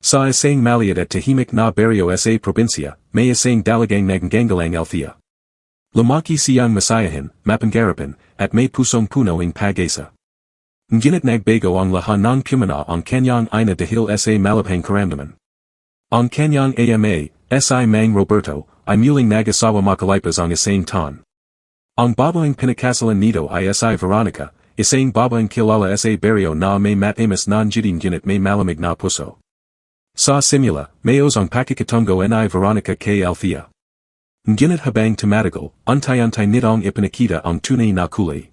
Sa isang maliit at tahimik na barrio sa probinsya, may isang dalagang nagngangalang Althea. Lumaki siyang masayahin, mapangarapan, at may pusong puno ng pag-asa. Ngunit nagbago ang lahat ng pumana ang kanyang ina dahil sa malabhang karamdaman. Ang kanyang ama, si Mang Roberto, ay muling nag-asawa makalipas ang isang taon. Ang babaeng pinakasalan nito ay si Veronica, isang babaeng kilala sa barrio na may matamis na jidin ngunit may malamig na puso. Sa simula, mayos ang pakikatungo ni Veronica kay Althea. Ngunit habang tumatagal, untay-untay nitong ipinakita ang tunay na kulay.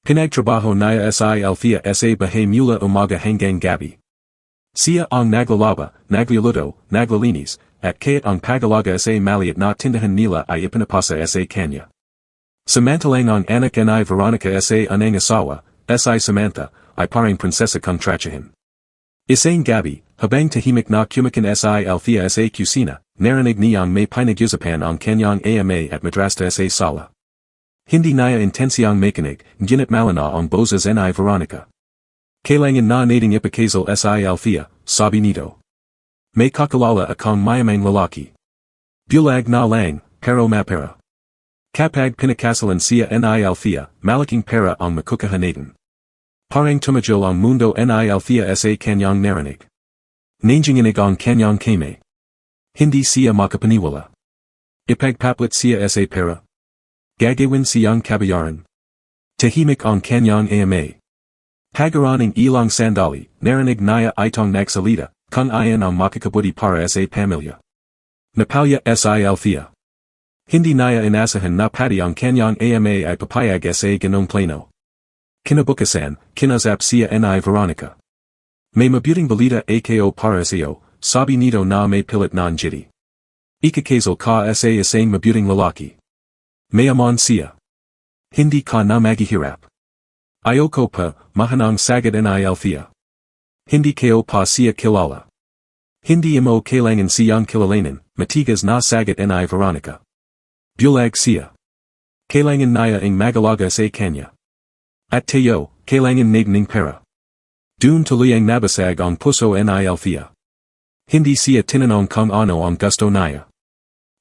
Pinagtrabaho niya si Althea sa bahay mula umaga hanggang gabi. Siya ang naglalaba, nagluluto, naglilinis, at kaya't ang pag-alaga sa maliit na tindahan nila ay ipinapasa sa kanya. Samantalang ang anak ni Veronica sa unang asawa, si Samantha, ay parang prinsesa kang tratsahin. Isang gabi, habang tahimik na kumakin si Althea sa kusina, narinig niyang may pinag-usapan ang kanyang ama at madrasta sa sala. Hindi niya intensyang makinig, ngunit malinaw ang boses ni Veronica. Kailangan na nating ipakasal si Althea, sabi nito. May kakalala akong mayamang lalaki. Bulag na lang, pero mapera. Kapag pinakasalan siya ni Althea, malaking pera ang makukuhanan. Parang tumajol ang mundo ni Althea sa kanyang narinig. Nanginginig ang kanyang kame. Hindi siya makapaniwala. Ipagpaplit siya sa pera. Gagawin siyang kabayaran. Tahimik ang kanyang ama. Pagaran ng ilang sandali, narinig niya itong nagsalita, kung ayan ang makakabuti para sa pamilya. Napalya si Althea. Hindi niya inasahan na pati ang kanyang ama ay papayag sa ganong plano. Kinabukasan, kinasap siya ni Veronica. May mabuting balita ako para sa'yo, sabi nito na may pilit ng jiti. Ikakasal ka sa isang mabuting lalaki. Mayaman siya. Hindi ka na maghihirap. Ayoko pa, mahanang sagad ni Althea. Hindi kayo pa siya kilala. Hindi mo kailangan siyang kilalanin, matigas na sagad ni Veronica. Bulag siya. Kailangan niya ang magalaga sa kanya. At tayo, kailangan natin ng pera. Dun tuloy ang nabasag ang puso ni Althea. Hindi siya tinanong kung ano ang gusto niya.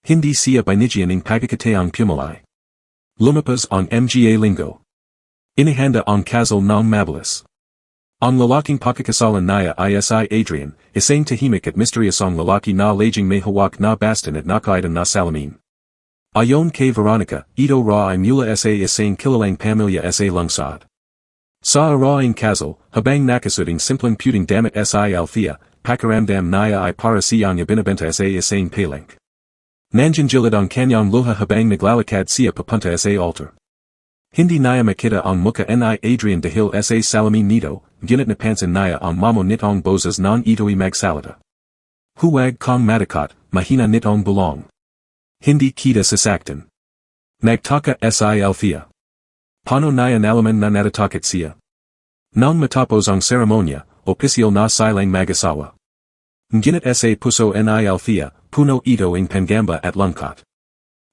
Hindi siya binigyan ng pagkakataang pumalay. Lumapas ang mga linggo. Inihanda ang kasal ng mabilis. Ang lalaking pakakasalan niya ay si Adrian, isang tahimik at misteryosong lalaki na laging may hawak na baston at nakaitan na salamin. Ayon kay Veronica, ito ra ay mula sa isang kilalang pamilya sa lungsod. Sa araing kasal, habang nakasuding simpleng puting damit si Althea, pakaramdam niya ay para siyang ibinabenta sa isang palank. Nangingilit ang kanyang luha habang naglalakad siya papunta sa altar. Hindi niya makita ang muka ni Adrian dahil sa salamin nito, ngunit napansin niya ang mamo nitong boses ng ito'y magsalita. Huwag kang matakot, mahina nitong bulong. Hindi kita sasaktan. Nagtaka si Althea. Paano niya nalaman na natatakot siya? Nang matapos ang seremonya, opisyal na silang mag-asawa. Ngunit sa puso ni Althea, puno ito ang pangamba at lungkot.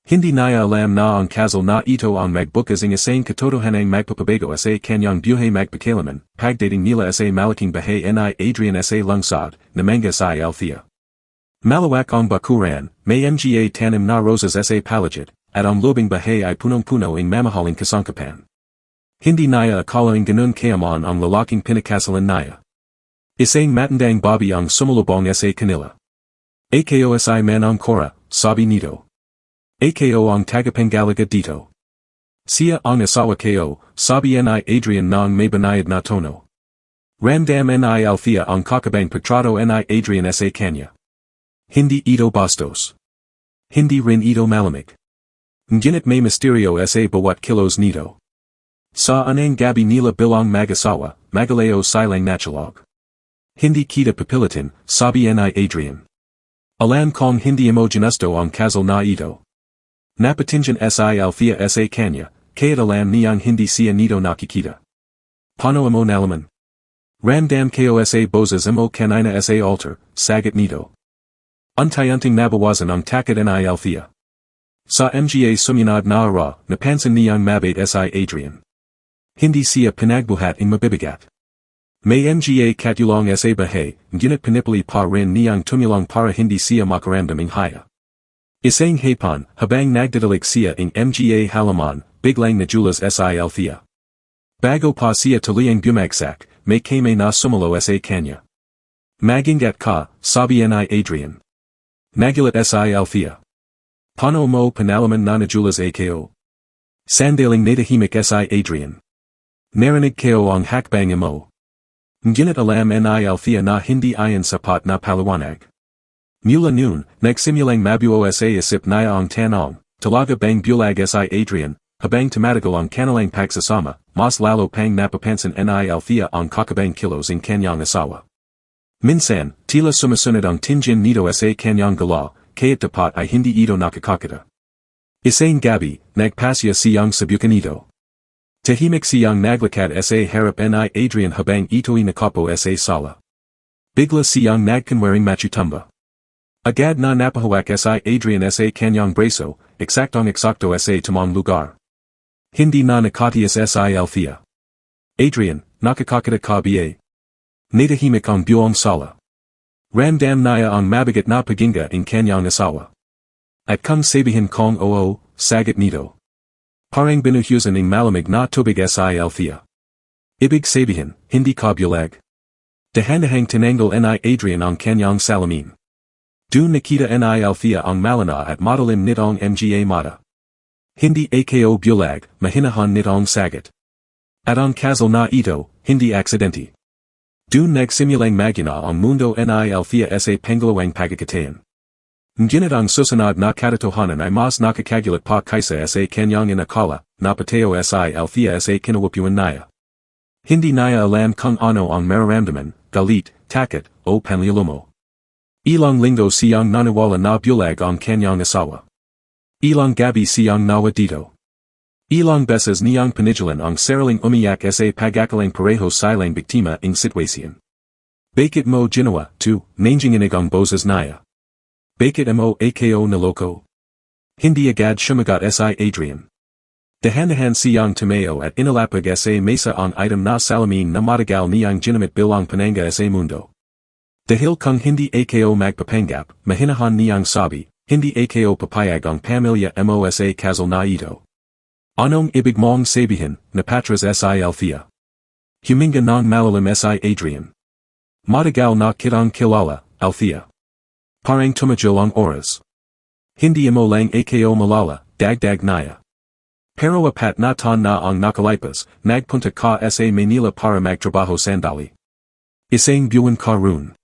Hindi niya alam na ang kasal na ito ang magbukas ng isang katotohanang magpapabago sa kanyang buhay magpakailanman, pagdating nila sa malaking bahay ni Adrian sa lungsod, namanga si Althea. Malawak ang bakuran, may mga tanim na rosas sa paligid, at ang lobing bahay ay punong-puno ng mamahaling kasangkapan. Hindi niya akalaing ganun kayaman ang lalaking pinakasalan niya. Isang matandang babi ang sumulubong sa kanila. Ako si man ang kora, sabi nito. Ako ang tagapangalaga dito. Siya ang asawa ko, sabi ni Adrian ng may banayad na tono. Ramdam ni Althea ang kakabang pagtrato ni Adrian sa kanya. Hindi ito bastos. Hindi rin ito malamig. Ngunit may misteryo sa bawat kilos nito. Sa unang gabi nila bilang mag-asawa, magaleo silang natulog. Hindi kita papilitin, sabi ni Adrian. Alam kong hindi mo ginusto ang kasal na ito. Napatingin si Althea sa kanya, kaya't alam niyang hindi siya nito nakikita. Paano mo nalaman? Ramdam ko sa boses mo kanina sa altar, sagat nito. Untay-unting nabawasan ang takot ni Althea. Sa mga sumunod na araw, napansin niyang mabait si Adrian. Hindi siya pinagbuhat ng mabibigat. May mga katulong sa bahay, ngunit pinipili pa rin niyang tumulong para hindi siya makaramdam ng haya. Isang hapon, habang nagdadalig siya ng mga halaman, biglang nadulas si Althea. Bago pa siya tuliyang bumagsak, may kame na sumulo sa kanya. Magingat ka, sabi ni Adrian. Nagulat si Althea. Paano mo panalaman na nadulas ako? Sandaling natahimik si Adrian. Narinig ko ang hakbang mo. Ngunit alam ni Althea na hindi ayon sapat na paliwanag. Mula noon, nagsimulang mabuo sa isip niya ang tanong, talaga bang bulag si Adrian, habang tumatagal ang kanilang pagsasama, mas lalo pang napapansin ni Althea ang kakabang kilos ng kanyang asawa. Minsan, tila sumusunod ang tingin nito sa kanyang galaw, kaya't dapat ay hindi ito nakakakita. Isang gabi, nagpasya siyang subukan ito. Tahimik siyang naglakad sa harap ni Adrian habang ito'y nakapo sa sala. Bigla siyang nagkunwaring machutumba. Agad na napahawak si Adrian sa kanyang braso, eksaktong-eksakto sa tamang lugar. Hindi na nakatiis si Althea. Adrian, nakakakita ka ba? Natahimik ang buong sala. Ramdam niya ang mabigat na paghinga ng kanyang asawa. At kung sabihin kong oo, sagot nito. Parang binuhusan ng malamig na tubig si Althea. Ibig sabihin, hindi ka bulag. Dahan-dahang tinanggal ni Adrian ang kanyang salamin. Doon nakita ni Althea ang malana at madalim nitong mga mata. Hindi ako bulag, mahinahan nitong sagot. At ang kasal na ito, hindi aksidente. Doon nagsimulang magina ang mundo ni Althea sa pangalawang pagkakataon. Ngunit ang susunod na katotohanan ay mas nakakagulat pa kaysa sa kanyang inakala, napatayo si Althea sa kinawapuan niya. Hindi niya alam kung ano ang mararamdaman, galit, takot, o panlilumo. Ilang linggo siyang naniwala na bulag ang kanyang asawa. Ilang gabi siyang nawa dito. Ilang beses niyang pinigilan ang sariling umiyak sa pag-akalang pareho silang biktima ng sitwasyon. Bakit mo ginawa, to, nanginginig ang boses niya. Bakit mo ako naloko? Hindi agad sumagot si Adrian. Dahan-dahan siyang tumayo at inilapag sa mesa ang item na salamin na matagal niyang ginamit bilang pananga sa mundo. Dahil kung hindi ako magpapanggap, mahinahan niyang sabi, hindi ako papayag ang pamilya mo sa kasal na ito. Anong ibig mong sabihin, napatras si Althea? Huminga ng malalim si Adrian. Matagal na kitang kilala, Althea. Parang tumajil ang oras. Hindi mo lang ako malala, dagdag niya. Pero apat na taon na ang nakalipas, nagpunta ka sa Manila para magtrabaho sandali. Isang buwan ka roon.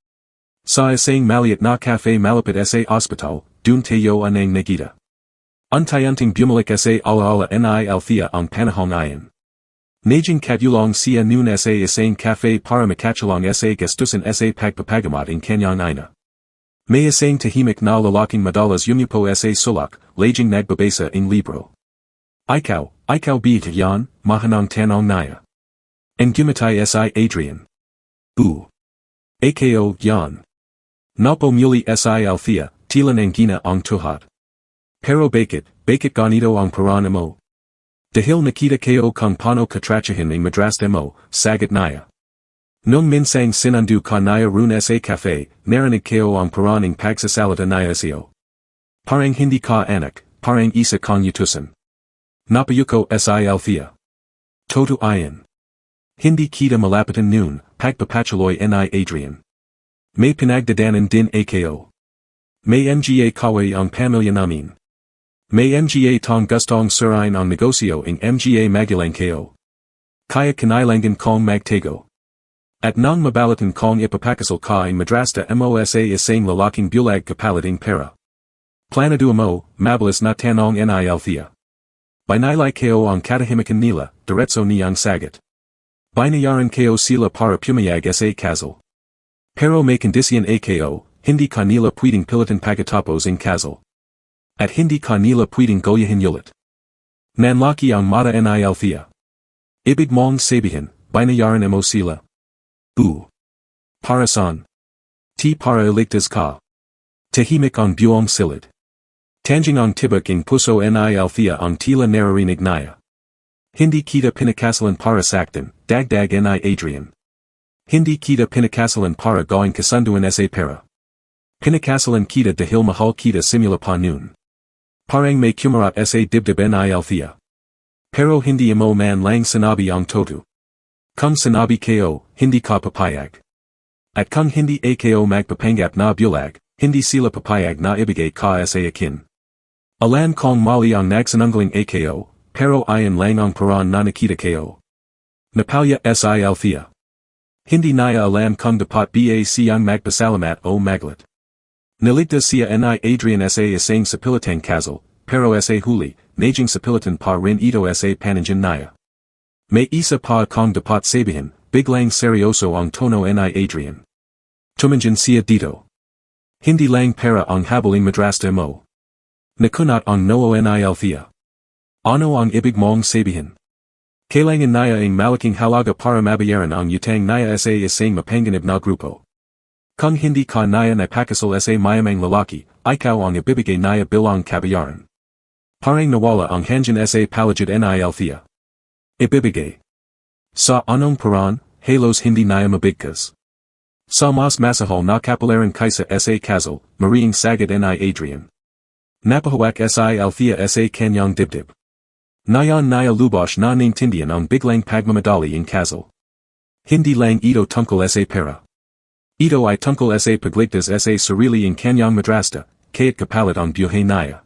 Sa isang maliit na cafe malapit sa ospital, dun tayo anang nagita. Unti-unting bumalik sa alaala ni Althea ang panahong ayon. Najing katulong siya noon sa isang cafe para makatulong sa gastusin sa pagpapagamot ng kanyang ina. May isang tahimik na lalaking madalas yumupo sa sulak, laging nagbabasa ng libro. Ikaw ba yan, mahanang tanong niya. And gumatay si Adrian. Ako yan. Napo muli si Althea, tila ng gina ang tuhat. Pero bakit ganito ang paraan mo? Dahil nakita ko kung paano katrachahin ng madrasta mo, sagot niya. Nung minsang sinandu ka niya roon sa cafe, narinig ko ang paraan ng pagsasalita niya siyo. Parang hindi ka anak, parang isa kang utusan. Napayuko si Althea. Toto ayan. Hindi kita malapitan noon, pagpapatuloy ni Adrian. May pinagdadanan din ako. May mga kaway ang pamilya namin. May mga tong gustong surain ang negosyo ng mga magulang ko. Kaya kanilangan kong magtago. At nang mabalatan kong ipapakasal ka ang madrasta mo sa isang lalaking bulag kapalit ng pera. Planado mo, mabilis na tanong ni Althea. Binilay ko ang katahimikan nila, diretso niyang sagot. Binayaran ko sila para pumayag sa kasal. Pero may kondisyon ako, hindi ka nila pwedeng pilitan pagkatapos ng kasal. At hindi ka nila pwedeng goyahin ulit. Nanlaki ang mata ni Althea. Ibig mong sabihin, binayaran mo sila. Para saan? Para iligtas ka. Tahimik ang buong silid. Tanjing ang tibak ng puso ni Althea ang tila naririnig niya. Hindi kita pinakasalan para saktan, dagdag ni Adrian. Hindi kita pinakasalan para gawing kasunduan sa pera. Pinakasalan kita dahil mahal kita simula pa noon. Parang may kumarat sa dibdib ni Althea. Pero hindi mo man lang sinabi ang toto. Kung sinabi ko, hindi ka papayag. At kung hindi ako magpapanggap na bulag, hindi sila papayag na ibigay ka sa akin. Alam kong mali ang nagsanunggaling ako, pero ayon lang ang paraan na nakita ko. Napalya si Althea. Hindi naya alam kung dapat ba siyang magpasalamat o maglit. Niligtas siya ni Adrian sa isang sapilitang kasal, pero sa huli, najing sapilitan pa rin ito sa pananjan naya. May isa pa kong dapat sabihin, biglang seryoso ang tono ni Adrian. Tumanjan siya dito. Hindi lang para ang habuling madrasta mo. Nakunat ang noo ni Althea. Ano ang ibig mong sabihin? Kailangan naya ang malaking halaga para mabayaran ang utang naya sa isang mapanganib na grupo. Kung hindi ka naya na pakasal sa mayamang lalaki, ikaw ang ibibigay naya bilang kabayaran. Parang nawala ang hangin sa palagid ni Althea. Ibibigay. Sa anong paraan, halos hindi naya mabigkas. Sa mas masahol na kapalaran kaysa sa kasal, mariing sagad ni Adrian. Napahawak si Althea sa kanyang dibdib. Nayan naya lubosh na nintindihan ang biglang pagmamadali in kasal. Hindi lang ito tungkol sa pera. Ito ay tungkol sa pagligtas sa sarili in kanyang madrasta, kaya't kapalit ang buhay naya.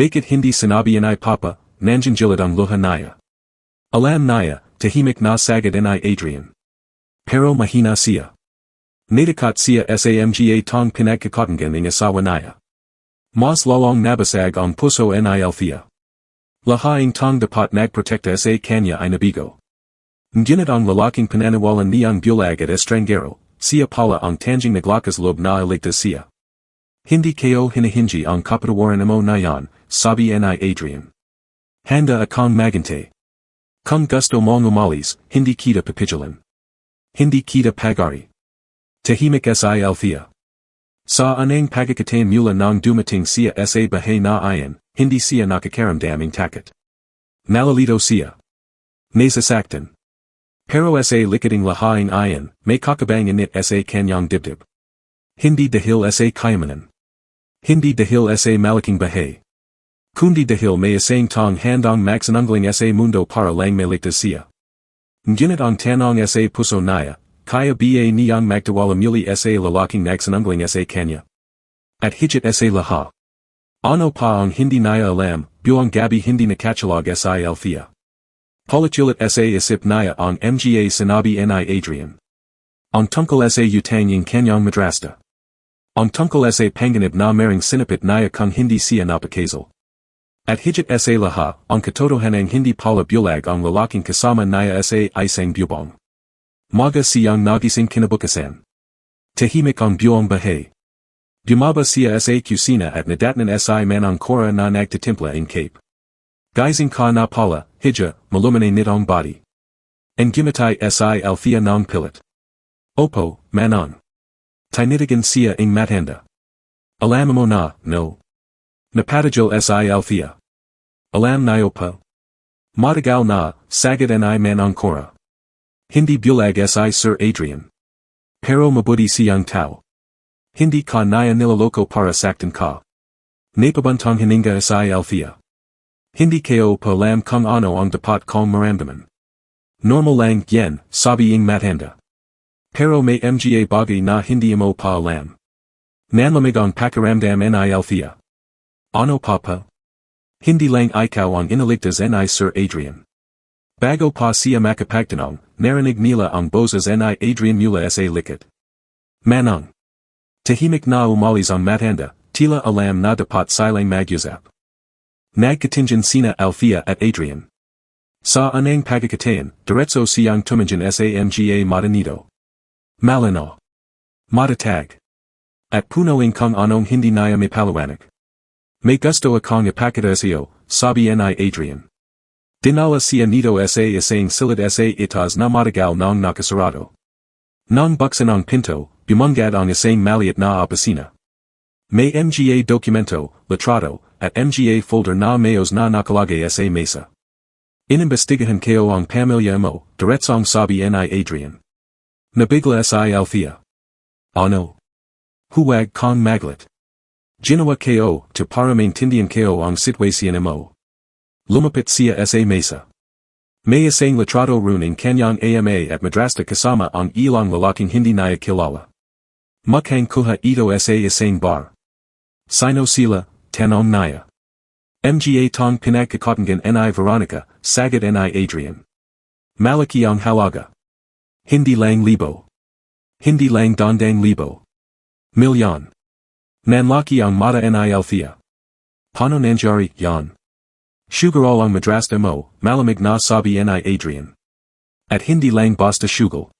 Bakit hindi sinabi ni Papa, nandiyan ang luha naya. Alam naya, tahimik na sagad ni Adrian. Pero mahina siya. Nadakat siya sa mga tong pinagkakatangan ng asawa naya. Mas lalong nabasag ang puso ni Althea. Lahaing tong dapat nagprotekta sa kanya ay nabigo. Ngunit ang lalaking pananawalan niyang bulag at estranggero, siya pala ang tanging naglakas loob na iligtas siya. Hindi ko hinahingi ang kapatawaran mo na yan, sabi ni Adrian. Handa akong magante. Kung gusto mong umalis, hindi kita papigilan. Hindi kita pagari. Tahimik si Althea. Sa anang pagkakatain mula nang dumating siya sa bahay na ayan, hindi siya nakakaramdaming takot. Nalalito siya. Nasasaktan. Pero sa likading lahaing ayan, may kakabangan nit sa kanyang dibdib. Hindi dahil sa kayamanan. Hindi dahil sa malaking bahay. Kundi dahil may isang tong handang magsanunggaling sa mundo para lang maligtas siya. Ngunit ang tanong sa puso naya, kaya ba niyang magtiwala muli sa lalaking nagsanunggaling sa kanya. At higit sa lahat. Ano pa ang hindi naya alam, buong gabi hindi nakatulog si Althea. Palachulit sa isip naya ang mga sinabi ni Adrian. Ang tungkol sa utang in kanyang madrasta. Ang tungkol sa panganib na maring sinapit naya kung hindi siya napakasal. At higit sa lahat, ang katotohanan hindi pala bulag ang lalaking kasama naya sa isang bubong. Maga siyang nagising kinabukasan. Tahimik ang buong bahay. Bumaba siya sa kusina at nadatnan si manang kora na nagtitimpla in cape. Gizing ka na pala, hija, malumane nitong body. En gimatay si Althea ng pilit. Opo, manang. Tinitigan siya ing matanda. Alam mo na, no. Napatajil si Althea. Alam na pa. Matagal na, sagad ni manang kora. Hindi bulag si Sir Adrian. Pero mabuti siyang tao. Hindi ka naya nilaloko para saktan ka. Napabantang hininga si Althea. Hindi ko pa alam kung ano ang dapat kong maramdaman. Normal lang yan, sabi ing matanda. Pero may mga bagay na hindi mo pa alam. Nanlamig ang pakiramdam ni Althea. Ano papa? Hindi lang ikaw ang inaligtas ni Sir Adrian. Bago pa siya makapagtanong, narinig nila ang boses ni Adrian mula sa likod. Manang. Tahimik na umalis ang matanda, tila alam na dapat silang mag-usap. Nagkatinjan sina Althea at Adrian. Sa anang pagkakatain, diretso siyang tumanjan sa mga matanito. Malino. Matatag. At punoing kung anong hindi naya mapalawanak. May gusto akong ipakita siyo, sabi ni Adrian. Dinala siya nito sa isang silid sa itas na matagal ng nakasarado. Nang buksan ang pinto, bumungad ang isang maliit na opisina. May mga dokumento, litrato, at mga folder na mayos na nakalagay sa mesa. Inimbestigahan ko ang pamilya mo, diretsong sabi ni Adrian. Nabigla si Althea. Ano. Huwag kong maglit. Ginawa ko to para maintindihan ko ang sitwasyon mo. Lumapit siya sa mesa. May isang litrato rune in kanyang ama at madrasta kasama ang ilang lalaking hindi niya kilala. Mukhang kuha ito sa isang bar. Sino sila, tanong niya. Mga tong pinagkakatagan ni Veronica, sagad ni Adrian. Malaki ang halaga. Hindi lang libo. Hindi lang dandang libo. Milyon. Nanlaki ang mata ni Althea. Paano nangyari yan? Sugarol ang madrasta mo, malamig na sabi ni Adrian. At hindi lang basta sugal.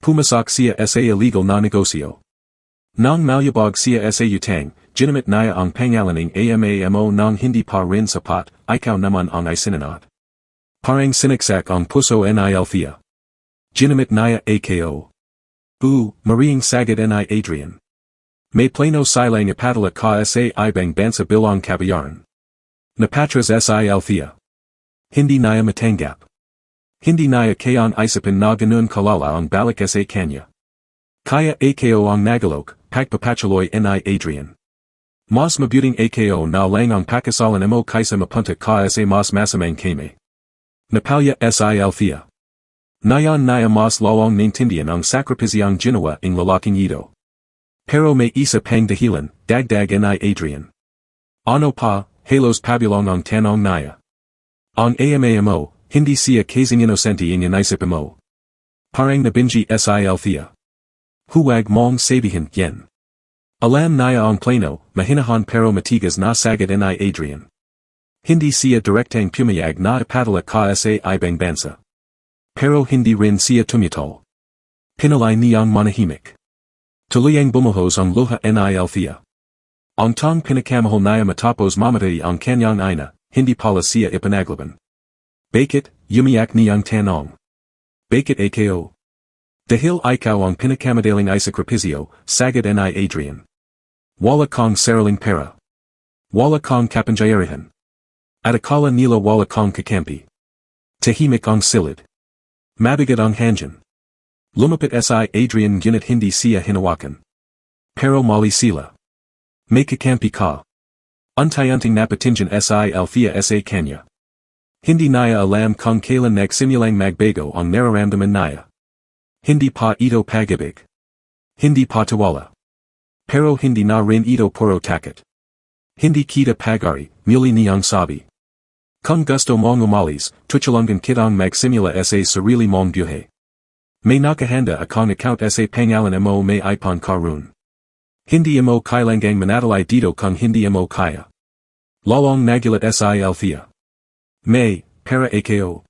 Pumasak siya sa illegal na negosyo. Nang malyabog siya sa utang, ginamit niya ang pangalan ng ama nang hindi pa rin sapat, ikaw naman ang isinanat. Parang sinaksak ang puso ni Althea. Ginamit niya ako. Maring sagad ni Adrian. May plano silang ipadala ka sa ibang bansa bilang kabayaran. Napatras si Althea. Hindi niya matanggap. Hindi niya kayan isipin na ganun kalala ang balik sa kanya. Kaya ako ang nagalok, pagpapatuloy ni Adrian. Mas mabuting ako na lang ang pakasalan mo kaysa mapunta ka sa mas masamang kame. Napalya si Althea. Nayan niya mas lalong naintindihan ang sakripisyong ginawa ng lalaking ito. Pero may isa pang dahilan, dagdag ni Adrian. Ano pa? Halos pabilong ang tanong niya. Ang ama mo, hindi siya kasing inosente in inisip mo. Parang nabinji si Althea. Huwag mong sabihin yan. Alam niya ang plano, mahinahan pero matigas na sagad ni Adrian. Hindi siya direktang pumayag na ipadala ka sa ibang bansa. Pero hindi rin siya tumutol. Pinalay niyang manahimik. Tuluyang bumuhos ang luha ni Althea. Ang tong pinakamahal niya matapos mamatay ang kanyang ina, hindi pala siya ipanaglaban. Bakit, umiyak niyang tanong. Bakit ako? Dahil ikaw ang pinakamadaling sakripisyo, sagad ni Adrian. Wala kong sariling pera. Wala kong kapangyarihan. At akala nila wala kong kakampi. Tahimik ang silid. Mabigat ang hangin. Lumapit si Adrian ngunit hindi siya hinawakan. Pero mali sila. May kakampi ka. Untayanting napatingin si Althea sa kanya. Hindi niya alam kung kailan nagsimulang magbago ang nararamdaman niya. Hindi pa ito pag-ibig. Hindi pa tiwala. Pero hindi na rin ito puro takot. Hindi kita pag-ari, muli niyang sabi. Kung gusto mong umalis, tutulungan kitang magsimula sa sarili mong buhay. May nakahanda akong account sa pangalan mo may ipon karun. Hindi mo kailangang manatili dito kung hindi mo kaya. Lalong nagulat si Althea. May, para ako.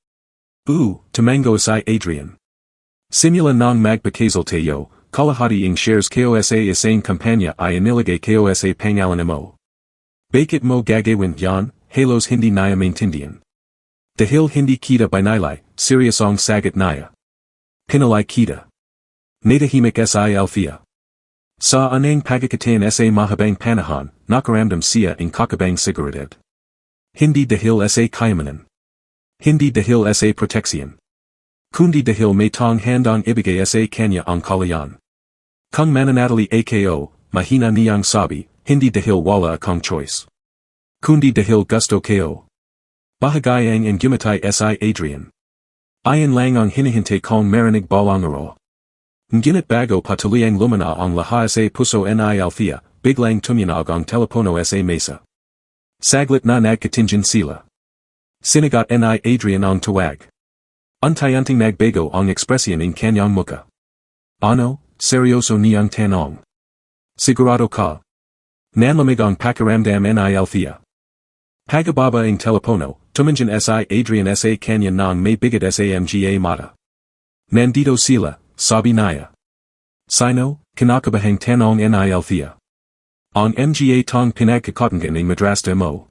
Tumango si Adrian. Simula ng magpakasal tayo, kalahati ang shares ko sa isang kampanya ay inilagay ko sa pangalan mo. Bakit mo gagawin yan, halos hindi niya maintindihan. Dahil hindi kita binilay, serious ang sagot niya. Pinalay kita. Natahimik si Althea. Sa anang pagkakataon sa mahabang panahon, nakaramdam siya ang kakabang sigaret. Hindi dahil sa kayamanan. Hindi dahil sa proteksyon. Kundi dahil may tong handang ibigay sa kanya ang kalayan. Kung mananatili ako, mahina niyang sabi, hindi dahil wala akong choice. Kundi dahil gusto ko. Bahagayang ang gumatay si Adrian. Ayon lang ang hinihintay kong marinig balangaro. Ngunit bago patuluyang lumana ang lahat sa puso ni Althea, biglang tuminog ang telepono sa mesa. Saglit na nagkatingin sila. Sinagot ni Adrian ang tawag. Untayanting nagbago ang ekspresyon ng kanyang muka. Ano, seryoso niyang tanong. Sigurado ka? Nanlamig ang pakiramdam ni Althea. Pagababa ang telepono, tumingin si Adrian sa kanya nang may bigat sa mga mata. Nandito sila. Sabi niya. Sino, kinakabahang tanong ni Althea. Ang mga tong pinagkakatagan ng madrasta mo.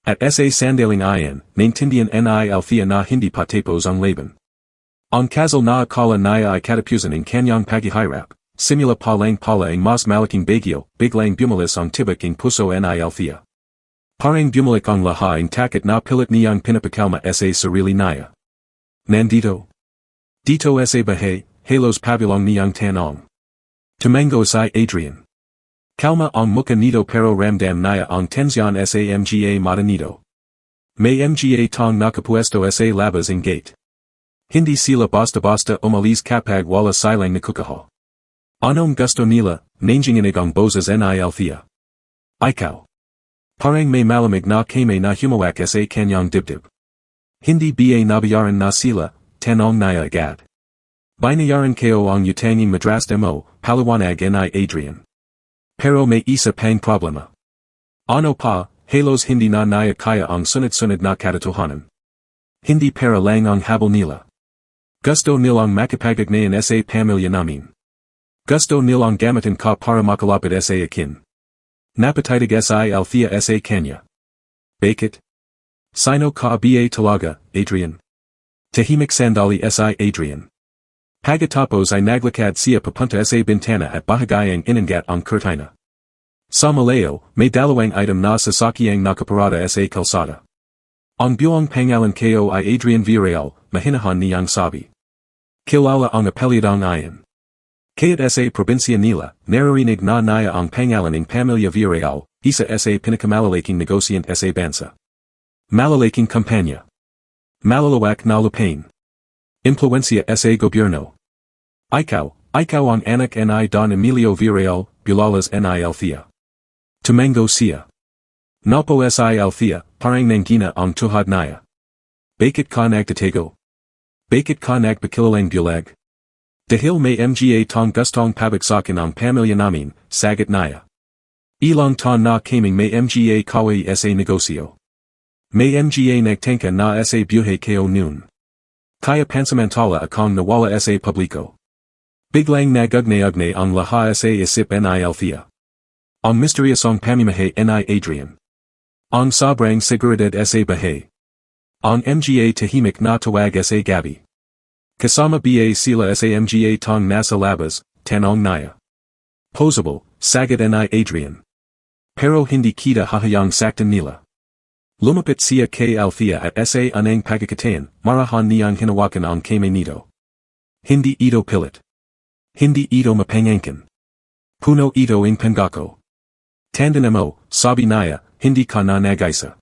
At sa sandaling iyan, naintindihan ni Althea na hindi pa tapos ang laban. Ang kasal na akala niya ay katapusan ng kanyang paghihirap, simula pa lang pala ang mas malaking bagyo, biglang bumalis ang tibak ng puso ni Althea. Parang bumalik ang lahat ang takot na pilit niyang pinapakalma sa sarili niya. Nandito. Dito sa bahay, halos pavillong niyang tanong. Tumango si Adrian. Kalma ang muka nito pero ramdam niya ang tensyon sa mga mata nito. May mga tong nakapuesto sa labas ng gate. Hindi sila basta-basta umalis kapag wala silang nakukuha. Anong gusto nila, nanginginig ang boses ni Althea. Ikaw. Parang may malamig na kame na humawak sa kanyang dibdib. Hindi ba nabayaran na sila, tanong niya agad. Binayaran ko ang utanging madrasta mo, paliwanag ni Adrian. Pero may isa pang problema. Ano pa, halos hindi na niya kaya ang sunod-sunod na katotohanan. Hindi para lang ang habol nila. Gusto nilang makipagugnayan sa pamilya namin. Gusto nilang gamitin ka para makalapit sa akin. Napatitig si Althea sa kanya. Bakit? Sino ka ba talaga, Adrian? Tahimik sandali si Adrian. Pagkatapos ay naglakad siya papunta sa bintana at bahagayang inangat ang kurtina. Sa malayo, may dalawang item na sasakyang nakaparada sa kalsada. Ang buong pangalan ko ay Adrian Villarreal, mahinahan niyang sabi. Kilala ang apelyidong iyan. Kaya't sa probinsya nila, naririnig na niya ang pangalan ng pamilya Villarreal, isa sa pinakamalalaking negosyant sa bansa. Malalaking kampanya. Malalawak na lupain. Impluensya sa gobyerno. Ikaw ang anak ni Don Emilio Villarreal, Bulalas ni Althea. Tumango siya. Napo si Althea, parang nangina ang tuhad niya. Bakit ka nagtatago? Bakit ka nagpakilalang bulag? Dahil may mga tong gustong pabagsakin ang pamilya namin, sagot niya. Ilang taon na kaming may mga kaway sa negosyo. May mga nagtangka na sa buhay ko noon. Kaya pansamantala akong nawala sa publiko. Biglang nagugnay-ugnay ang laha sa isip ni Althea. Ang misteryosong pamamahay ni Adrian. Ang sobrang seguridad sa bahay. Ang mga tahimik na tawag sa gabi. Kasama ba sila sa mga tong nasa labas, tanong niya. Possible, sagot ni Adrian. Pero hindi kita hahayang saktan nila. Lumapit siya kay Althea at sa unang pagkakataon, marahan niyang hinawakan ang kamay nito. Hindi ito pilit. Hindi ito mapangangkin. Puno ito ang pangako. Tandaan mo, sabi niya, hindi ka na nag-isa.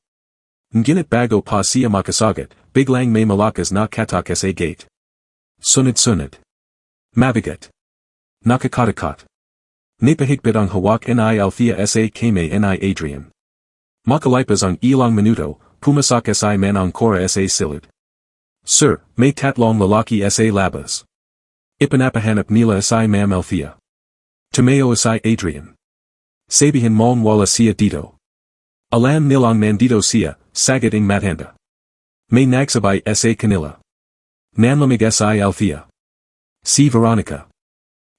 Ngunit bago pa siya makasagot, biglang may malakas na katok sa gate. Sunod-sunod. Mabigat. Nakakatakot. Napahigpit ang hawak ni Althea sa kamay ni Adrian. Makalipas ang ilang minuto, pumasak sa man ang kora sa silid. Sir, may tatlong lalaki sa labas. Ipinapahanap nila si Ma'am Althea. Tumayo si Adrian. Sabihin mong wala siya dito. Alam nilang nandito siya, sagot ang matanda. May nagsabay sa kanila. Nanlamig si Althea. Si Veronica.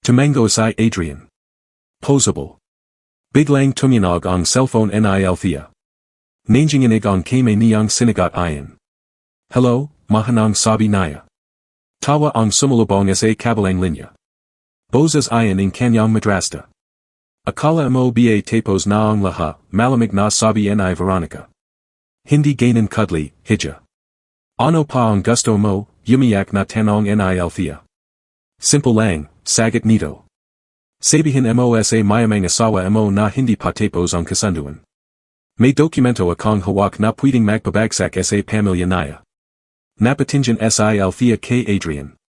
Tumango si Adrian. Possible. Biglang tuminog ang cellphone ni Althea. Nanginginig ang kamay niyang sinagot iyon. Hello, mahanang sabi niya. Tawa ang sumulubong sa kabilang linya. Boses iyon ng kanyang madrasta. Akala mo ba tapos na ang laha, malamig na sabi ni Veronica. Hindi ganon cuddly, hija. Ano pa ang gusto mo, yumiyak na tanong ni Althea. Simple lang, sagot nito. Sabihin mo sa mayamang asawa mo na hindi pa tapos ang kasunduan. May dokumento akong hawak na pwedeng magpabagsak sa pamilya niya. Napatingin si Althea kay Adrian.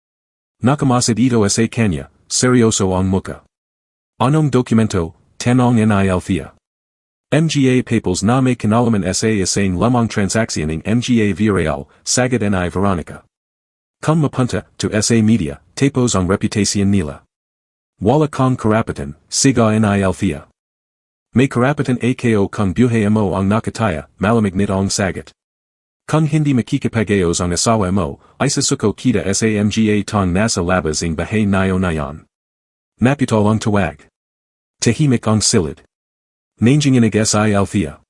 Nakamasid ito sa kanya, seryoso ang muka. Anong dokumento, tanong ni Althea. Mga papers na may kinalaman sa isang lamang transaksyon ng mga Villarreal, sagot ni Veronica. Kung mapunta to sa media, tapos ang reputasyon nila. Wala kang karapatan, siga ni Althea. May karapatan ako kung buhay mo ang nakataya, malamig nitong sagot. Kung hindi makikipagayos ang asawa mo, ay sasuko kita sa mga tong nasa labas ng bahay nayo na yan. Naputol ang tawag. Tahimik ang silid. Nanginginig si Althea.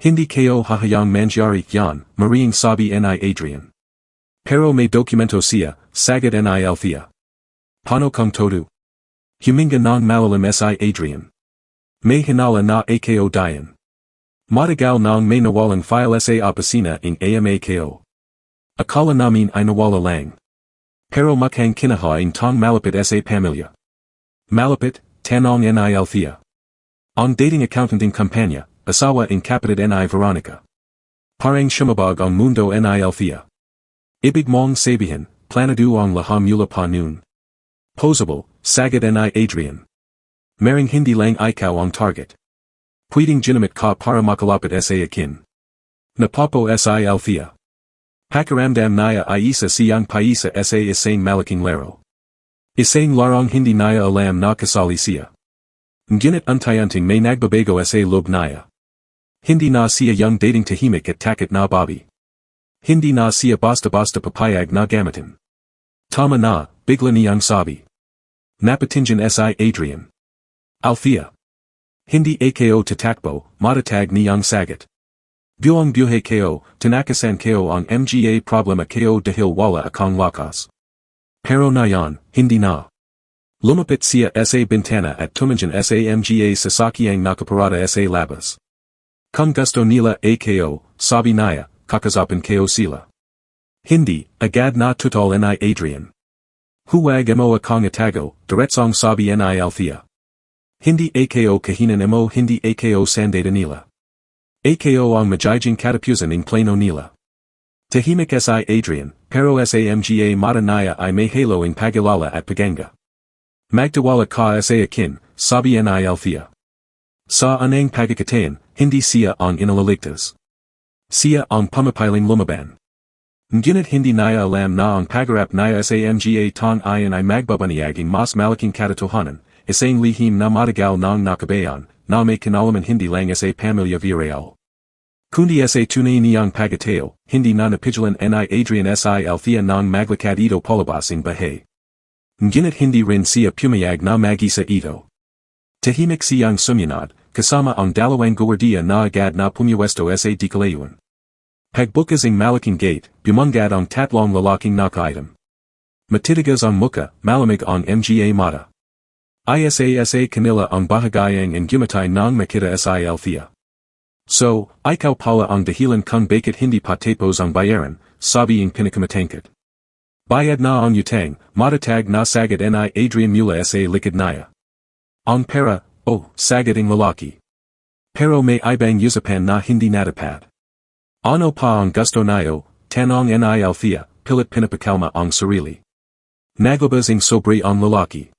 Hindi kayo hahayang mangyari yan, maring sabi ni Adrian. Pero may dokumento siya, sagot ni Althea. Paano kung todo? Huminga ng malalim si Adrian. May hinala na ako dayan. Matagal nang may nawalang file sa opisina ng AMAKO. Akala namin ay nawala lang. Pero mukhang kinahaing tong malapit sa pamilya. Malapit, tanong ni Althea. Ang dating accountanting kampanya, asawa in kapatid ni Veronica. Parang shumabog ang mundo ni Althea. Ibig mong sabihin, planado ang laham mula pa noon. Posable, sagad ni Adrian. Maring hindi lang ikaw ang target. Pwedeng ginamit ka para makalapit sa akin. Napapo si Althea. Pakiramdam niya ay isa siyang paisa sa isang malaking laro. Isang larong hindi niya alam na kasali siya. Ngunit unti-unting may nagbabago sa loob niya. Hindi na siya yung dating tahimik at takot na Bobby. Hindi na siya basta-basta papayag na gamitin. Tama na, bigla niyang sabi. Napatingin si Adrian. Althea. Hindi ako tatakbo, matatag niyang sagot. Buong buhay ko, tinakasan ko ang mga problema ko dahil wala akong lakas. Pero ngayon, hindi na. Lumapit siya sa bintana at tumingin sa mga sasakyang nakaparada sa labas. Kung gusto nila ako, sabi niya, kakausapin ko sila. Hindi, agad na tutol ni Adrian. Huwag mo akong itago, diretsong sabi ni Althea. Hindi ako kahinan mo, hindi ako sandata nila. Ako ang magiging katapusan ng plano nila. Tahimik si Adrian, pero sa mga mata niya ay may halo ng pagilala at paganga. Magtiwala ka sa akin, sabi ni Althea. Sa anang pagkakataon, hindi siya ang inalaligtas. Siya ang pumapiling lumaban. Ngunit hindi niya alam na ang pagharap niya sa mga tong iyon ay magbabaniyaging mas malaking katotohanan, isang lihim na matagal ng nakabayan, na may kinalaman hindi lang sa pamilya viral. Kundi sa tunay niyang pagkatao, hindi na napigilan ni Adrian si Althea ng maglakad ito palabasing bahay. Ngunit hindi rin siya pumayag na mag-isa ito. Tahimik siyang sumunod, kasama ang dalawang guwardiya na agad na pumwesto sa dikalayuan. Pagbukas ang malaking gate, bumungad ang tatlong lalaking nakaitim. Matitigas ang muka, malamig ang mga mata. Isa kanila ang bahagayang ang gumatay ng makita si Althea. So, ikaw pala ang dahilan kung bakit hindi patapos ang bayaran, sabi ang pinakamatangkad. Bayad na ang utang, matatag na sagad ni Adrian mula sa likod niya. Ang pera, sagad ang lalaki. Pero may ibang usapan na hindi natapad. Ano pa ang gusto niyo, tanong ni Althea, pilit pinapakalma ang sarili. Naglabas ang sobri ang lalaki.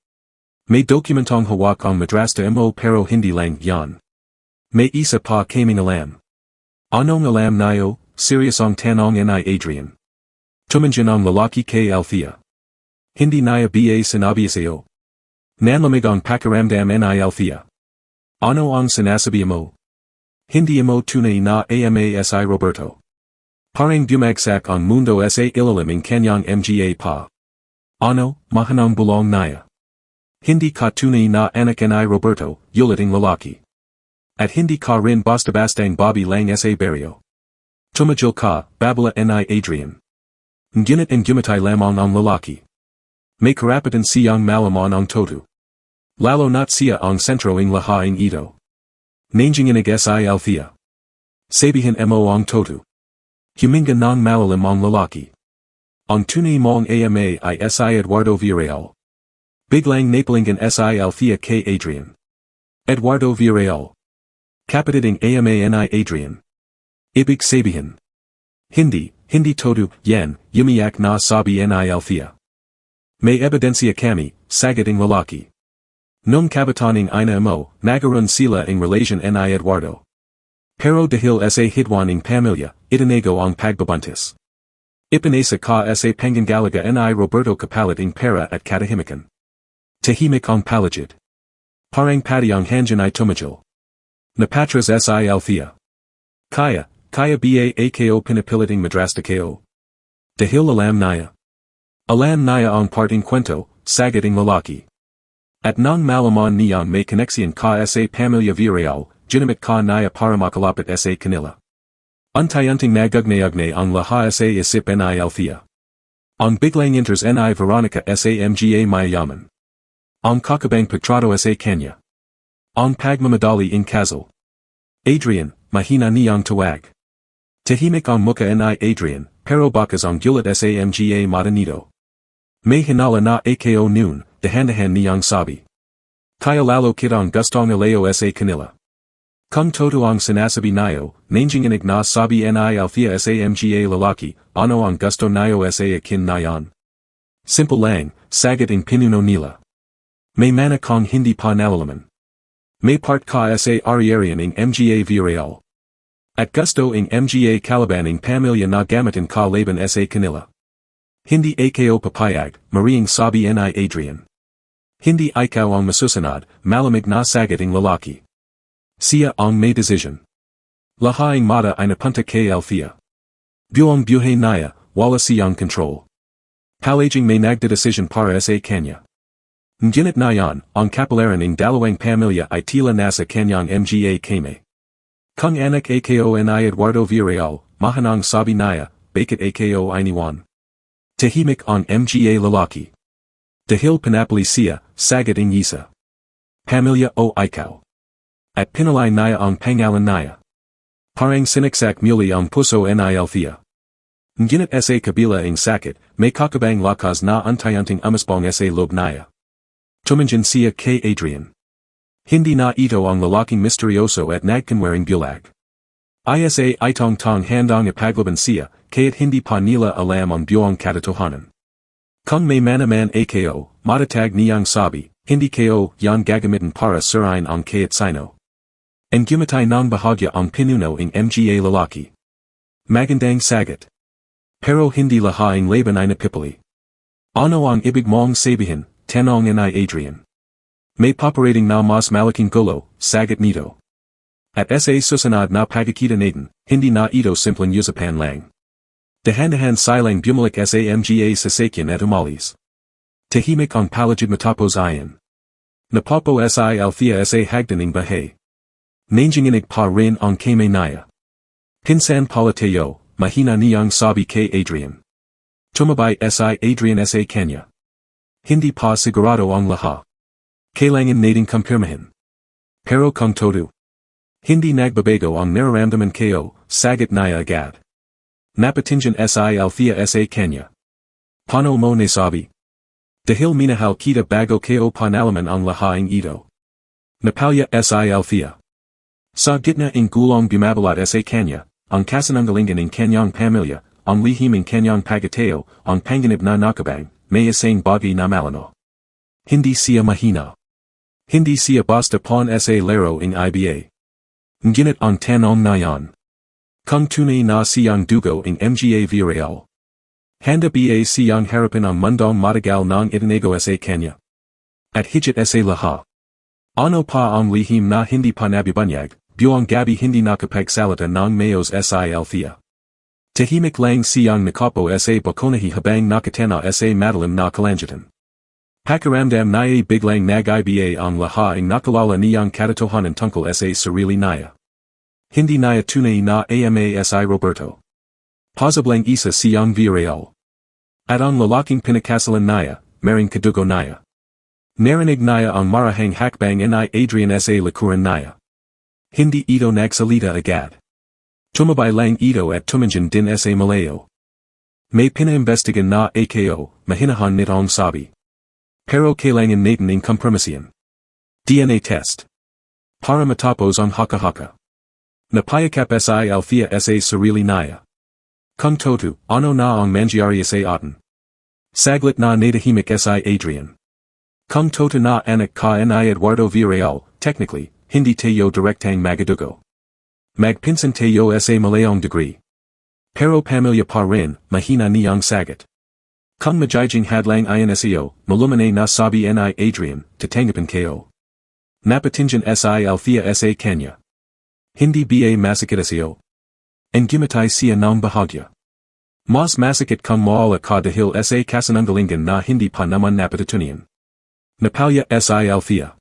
May dokumentong hawak ang Madrasta mo pero hindi lang yan. May isa pa kaming alam. Anong alam niyo, serious ang tanong ni Adrian. Tumingin ang lalaki kay Althea. Hindi niya ba sinabi sa'yo? Nanlamig ang pakiramdam ni Althea. Ano ang sinasabi mo? Hindi mo tunay na si Roberto. Parang bumagsak ang mundo sa ilalim ng kanyang mga pa. Ano, mahanang bulong niya. Hindi ka tunay na anak ni Roberto, uliting lalaki. At hindi ka rin basta-bastang Bobby lang sa baryo. Tumagil ka, babala ni Adrian. Ngunit ang gumatay lamang ang lalaki. May karapatan siyang malaman ang toto. Lalo na't siya ang sentro ng lahaing ito. Nanginginig si Althea. Sabihin mo ang toto. Huminga ng malalim ang lalaki. Ang tunay mong ama ay si Eduardo Villarreal. Biglang napalingan si Althea kay Adrian. Eduardo Villarreal. Kapatid ng ama ni Adrian. Ibig sabihin. Hindi todo, yan, yumiyak na sabi ni Althea. May ebidensya kami, sagad ng lalaki. Nung kabataning ina mo, nagaroon sila ng relasyon ni Eduardo. Pero dahil sa hidwan ng pamilya, itinago ang pagbabuntis. Ipinasa ka sa pangangalaga ni Roberto kapalit ng pera at katahimikan. Tahimik ang palagid. Parang pati ang hanjan ay tumagil. Napatras si Althea. Kaya ba ako pinapiliting madrasta ko? Dahil alam niya. Alam niya ang parting kwento, sagad ng lalaki. At nang malaman niyang may koneksyon ka sa pamilya Villarreal, ginamit ka niya para makalapit sa kanila. Unti-unting nagugnay-ugnay ang lahat sa isip ni Althea. Ang biglang enters ni Veronica sa mga mayayaman. Ang kakabang pagtrato sa kanya. Ang pagmamadali in kasal. Adrian, mahina niyang tawag. Tahimik ang muka ni Adrian, pero bakas ang gulat sa mga mata nito. May hinala na ako noon, dahan-dahan niyang sabi. Kaya lalo kitang gustong alayo sa kanila. Kung toto ang sinasabi nayo, nanginginig na sabi ni Althea sa mga lalaki, ano ang gusto nayo sa akin nayon. Simple lang, sagot ang pinuno nila. May mana kong hindi pa nalalaman. May part ka sa ari-arian ng mga viral. At gusto ang mga kalaban ng pamilya na gamitin ka laban sa kanila. Hindi ako papayag, mariing sabi ni Adrian. Hindi ikaw ang masusunod, malamig na sagot ang lalaki. Siya ang may decision. Lahaing mata ay napunta kay Althea. Buong buhay niya, wala siyang control. Palaging may nagdedecision para sa kanya. Ngunit nayon, ang kapalaran ng dalawang pamilya ay tila nasa kanyang mga kame. Kung anak ako ni Eduardo Villarreal, mahanang sabi niya, bakit ako iniwan. Tahimik ang mga lalaki. Dahil pinapali siya, sagot ang isa. Pamilya o ikaw. At pinalay niya ang pangalan niya. Parang sinaksak muli ang puso ni Althea. Ngunit sa kabila ang sakit, may kakabang lakas na untayanting umasbong sa loob niya. Tumingin siya kay Adrian. Hindi na ito ang lalaking misteryoso at nagkunwaring bulag. Isa itong handang ipaglaban siya, kaya't hindi pa nila alam ang buong katotohanan. Kung may manaman ako, matatag niyang sabi, hindi kayo yan gagamitin para sirain ang kahit sino. Ang gumatay ng bahagya ang pinuno ng mga lalaki. Magandang sagot. Pero hindi lahaing laban ay napipili. Ano ang ibig mong sabihin, tanong ni Adrian. May paparating na mas malaking gulo, sagot nito. At sa susunod na pagkikita natin, hindi na ito simpleng usapan lang. Dahan-dahan silang bumalik sa mga sasakyan at umalis. Tahimik ang paligid matapos ayan. Napapo si Althea sa hagdaning bahay. Nanginginig pa rin ang kame niya. Pinsan palateo, mahina niyang sabi kay Adrian. Tumabay si Adrian sa kanya. Hindi pa sigurado ang lahat. Kailangan nating kumpirmahin. Pero kung todo. Hindi nagbabago ang nararamdaman kayo, sagot niya agad. Napatingin si Althea sa kanya. Paano mo nasabi? Dahil minahal kita bago kayo panalaman ang lahaing ito. Napalya si Althea. Sa gitna ng gulong bumabalat sa kanya, ang kasinungalingan ng kanyang pamilya, ang lihim ng kanyang pagateo, ang panganib na nakabang, may isang bagay na malano. Hindi siya mahina. Hindi siya basta pawn sa laro ng iba. Ngunit ang tanong na yan. Kung tunay na siyang dugo ng mga viral. Handa ba siyang harapin ang mundong matagal ng itinago sa kanya. At higit sa lahat. Ano pa ang lihim na hindi pa nabibanyag, buong gabi hindi nakapagsalita ng mayos sa Althea. Tahimik lang siyang nakapo sa bakonahi habang nakatana sa madalim na kalangitan. Pakiramdam niya biglang nag-iba ang lahaing nakalala niyang katotohanan tungkol sa sarili niya. Hindi niya tunay na ama si Roberto. Posibleng isa siyang viral. At ang lalaking pinakasalan niya, maring kadugo niya. Narinig niya ang marahang hakbang ni Adrian sa likuran niya. Hindi ito nagsalita agad. Tumabay lang ito at tumingin din sa malayo. May pinaimbestigan na ako, mahinahan nitong sabi. Pero kailangan natin ng kompromisyon. DNA test. Para matapos ang haka-haka. Napayakap si Althea sa sarili niya. Kung toto, ano na ang mangyari sa atin? Saglit na natahimik si Adrian. Kung toto na anak ka ni Eduardo Villarreal, technically, hindi tayo direktang magadugo. Magpinsan tayo sa malayong degree. Pero pamilya pa rin, mahina niyang sagot. Kung majijing hadlang INSEO, malumanay na sabi ni Adrian, tatanggapin kayo. Napatingin si Althea sa kanya. Hindi ba masakit ang gimatay siya ng bahagya. Mas masakit kung maala ka dahil sa kasinungalingan na hindi pa naman napatutunan. Napalya si Althea.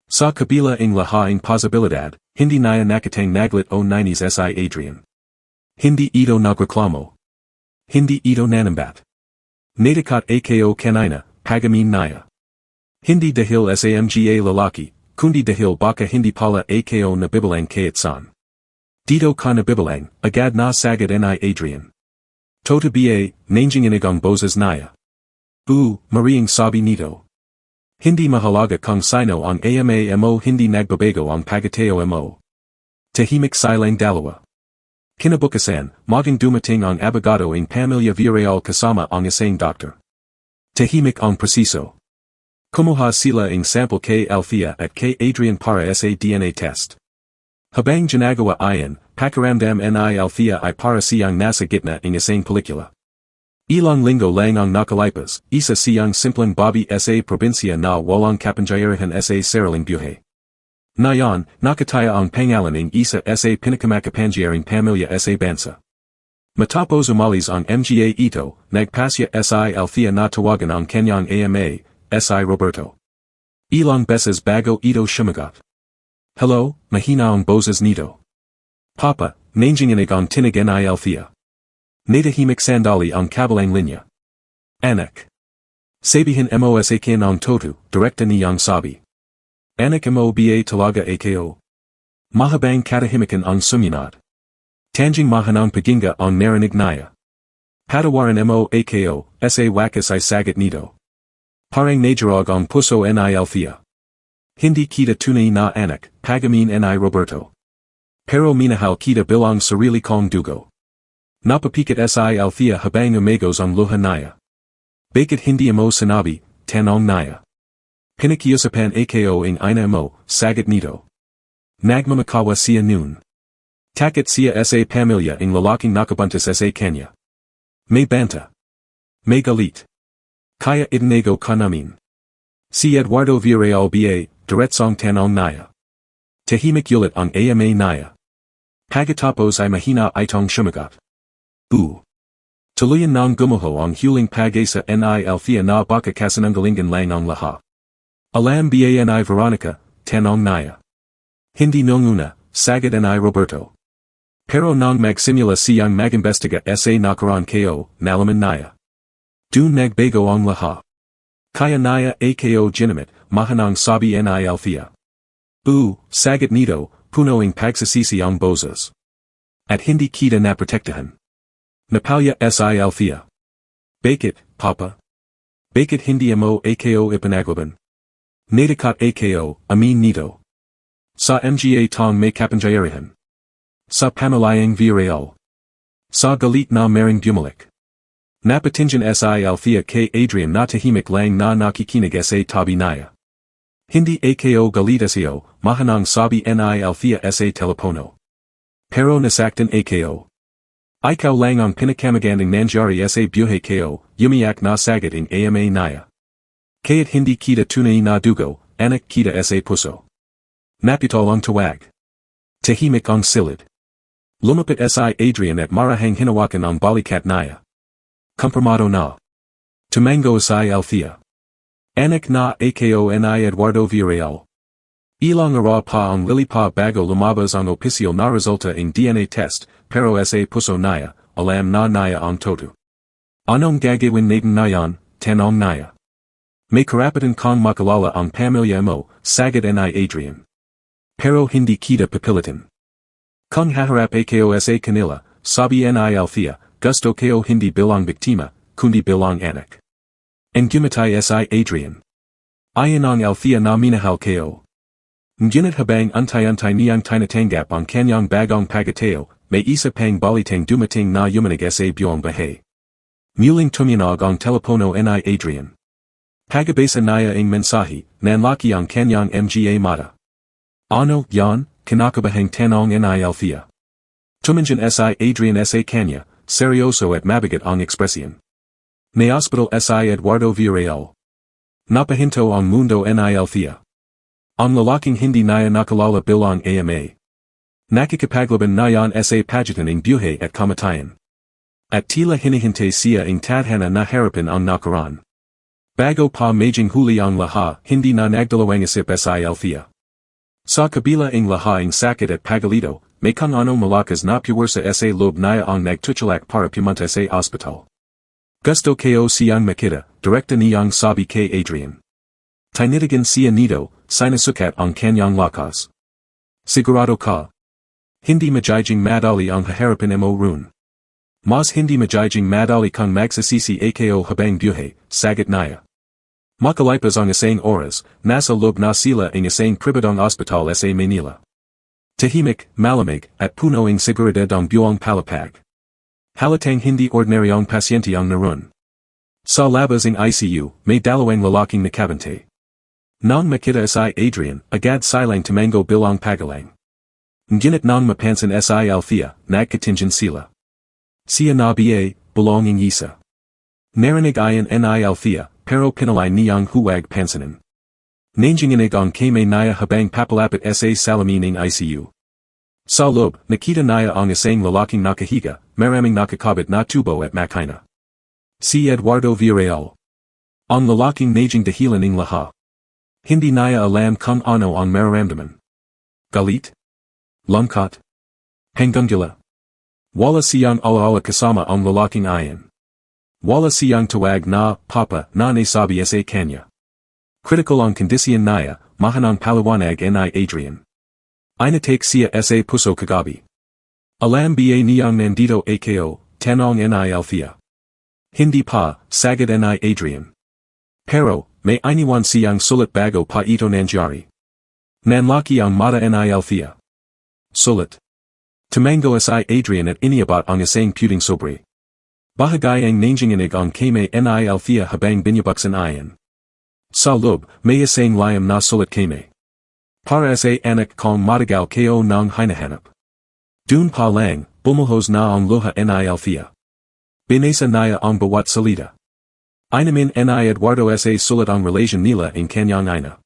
Sa kabila ng lahaing posibilidad, hindi niya nakatang naglit o ninis si Adrian. Hindi ito nagreklamo. Hindi ito nanambat. Natakat ako kanina, pagamin niya. Hindi dahil sa mga lalaki, kundi dahil baka hindi pala ako nabibilang kahit saan. Dito ka nabibilang, agad na sagad ni Adrian. Tota ba, nanginginig ang boses niya. Mariing sabi nito. Hindi mahalaga kung sino ang ama mo hindi nagbabago ang pagateo mo. Tahimik silang dalawa. Kinabukasan, maging dumating ang abogado ng pamilya Villarreal kasama ang isang doktor. Tahimik ang presiso. Kumuha sila ng sample kay Althea at kay Adrian para sa DNA test. Habang ginagawa ayan, pakiramdam ni Althea ay para siyang nasa gitna ng isang pelikula. Ilang linggo lang ang nakalipas, isa siyang simpleng babi sa probinsya na walang kapangyarihan sa sariling buhay. Ngayon, nakataya ang pangalan ng isa sa pinakamakapangyariang pamilya sa bansa. Matapos umalis ang mga ito, nagpasya si Althea na tawagan ang kanyang ama, si Roberto. Ilang beses bago ito sumagot. Hello, mahina ang boses nito. Papa, nanginginig ang tinig ni Althea. Natahimik sandali ang kabilang linya. Anak. Sabihin mo sa akin ang toto, direkta niyang sabi. Anak mo ba talaga ako? Mahabang katahimikan ang sumunod. Tanjing mahanang paginga ang narinig niya. Patawaran mo ako, sa wakas ay sagot nito. Parang najarog ang puso ni Althea. Hindi kita tunay na anak, pagamin ni Roberto. Pero minahal kita bilang sarili kong dugo. Napapikat si Althea habang umagos ang luha niya. Bakit hindi mo sinabi, tanong niya. Pinakiusapan ako ang ina mo, sagot nito. Nagmamakawa siya noon. Takot siya sa pamilya ang lalaking nakabuntis sa kanya. May banta. May galit. Kaya itinago ka namin. Si Eduardo Villarreal ba, diretsong tanong niya. Tahimik ulit ang ama niya. Pagkatapos ay mahina itong sumagot. Tuluyan ng gumuho ang huling pag-asa ni Althea na baka kasinungalingan lang ang lahat. Alam ba ni Veronica, tanong niya. Hindi nung una, sagot ni Roberto. Pero nang magsimula siyang mag-imbestiga sa nakaraan ko, nalaman niya. Dun nagbago ang lahat. Kaya niya ako ginamit, mahanang sabi ni Althea. Sagot nito, puno ang pagsasisi ang boses. At hindi kita naprotektahan. Napalya si Althea. Bakit, Papa? Bakit hindi mo ako ipanaglaban? Nadakat ako, amin nito. Sa mga tong may kapangyarihan. Sa pamalayang Villarreal. Sa galit na maring bumalik. Napatingin si Althea kay Adrian na tahimik lang na nakikinig sa tabi niya. Hindi ako galit siyo, mahanang sabi ni Althea sa telepono. Pero nasaktan ako. Ikaw lang ang pinakamagandang nangyari sa buhay ko, umiyak na sagot ang ama niya. Kaya't hindi kita tunay na dugo, anak kita sa puso. Napitol ang tawag. Tahimik ang silid. Lumapit si Adrian at marahang hinawakan ang balikat niya. Kompromado na. Tumango si Althea. Anak na ako ni Eduardo Villarreal. Ilang araw pa ang lili pa bago lumabas ang opisyal na resulta ng DNA test, pero sa puso niya, alam na niya ang toto. Anong gagawin natin ngayon, tanong niya. May karapatan kong makalala ang pamilya mo, sagot ni Adrian. Pero hindi kita papilitin. Kung haharap ako sa kanila, sabi ni Althea, gusto ko hindi bilang biktima, kundi bilang anak. Ang gumatay si Adrian. Ayon ang Althea na minahal ko. Ngunit habang antay-antay niyang tinatanggap ang kanyang bagong pagateo, may isa pang balitang dumating na yumanig sa buong bahay. Muling tuminog ang telepono ni Adrian. Pagabasa niya ang mensahe, nanlaki ang kanyang mga mata. Ano, yan, kinakabahang tanong ni Althea. Tumingin si Adrian sa kanya, seryoso at mabigat ang ekspresyon. May hospital si Eduardo Villarreal. Napahinto ang mundo ni Althea. Ang lalaking hindi niya nakalala bilang ama. Nakikipaglaban niyan sa pagitan ng buhay at kamatayan. At tila hinihintay siya ang tadhana na harapin ang nakaraan. Bago pa maging huli ang laha, hindi na nagdalawang isip si Althea. Sa kabila ang laha ang sakit at pagalito, may kung ano malakas na puwersa sa loob niya ang nagtutulak para pumunta sa ospital. Gusto ko siyang makita, direkta niyang sabi kay Adrian. Tinitigan siya nito, sinasukat ang kanyang lakas. Sigurado ka. Hindi magiging madali ang haharapin mo roon. Mas hindi majijing madali kung magsasisi ako habang buhay, sagot naya. Makalipas ang isang oras, nasa loob na sila ang isang pribadong ospital sa Manila. Tahimik, malamig, at puno ang seguridad ang buong palapag. Halatang hindi ordinaryong pasyente ang narun. Sa labas ng ICU, may dalawang lalaking nakabante. Nang makita si Adrian, agad silang tumango bilang pagalang. Ngunit nang mapansin si Althea, nagkatingin sila. Siya na ba, bulong ng isa. Narinig ayon ni Althea, pero pinalay niyang huwag pansinin. Nanginginig ang kamay niya habang papalapit sa salamin ng ICU. Sa loob, nakita niya ang isang lalaking nakahiga, maraming nakakabit na tubo at makina. Si Eduardo Villarreal. Ang lalaking naging dahilan ng lahat. Hindi niya alam kung ano ang mararamdaman. Galit? Lungkot? Panggungula? Wala siyang alaala kasama ang lalaking ayon. Wala siyang tawag na papa na nasabi sa kanya. Critical ang kondisyon niya, mahanang paliwanag ni Adrian. Inatake siya sa puso kagabi. Alam ba niyang nandito ako, tanong ni Althea. Hindi pa, sagot ni Adrian. Pero, may iniwan siyang sulat bago pa ito nangyari. Nanlaki ang mata ni Althea. Sulat. Tumango si Adrian at iniabot ang isang puting sobre. Bahagay ang nanginginig ang kamay ni Althea habang binabuksan ayon. Sa loob, may isang liam na sulat kamay. Para sa anak kong matagal ko nang hinahanap. Dun pa lang, bumuhos na ang luha ni Althea. Binasa niya ang bawat salita. Inamin ni Eduardo sa sulat ang relasyon nila in kanyang ina.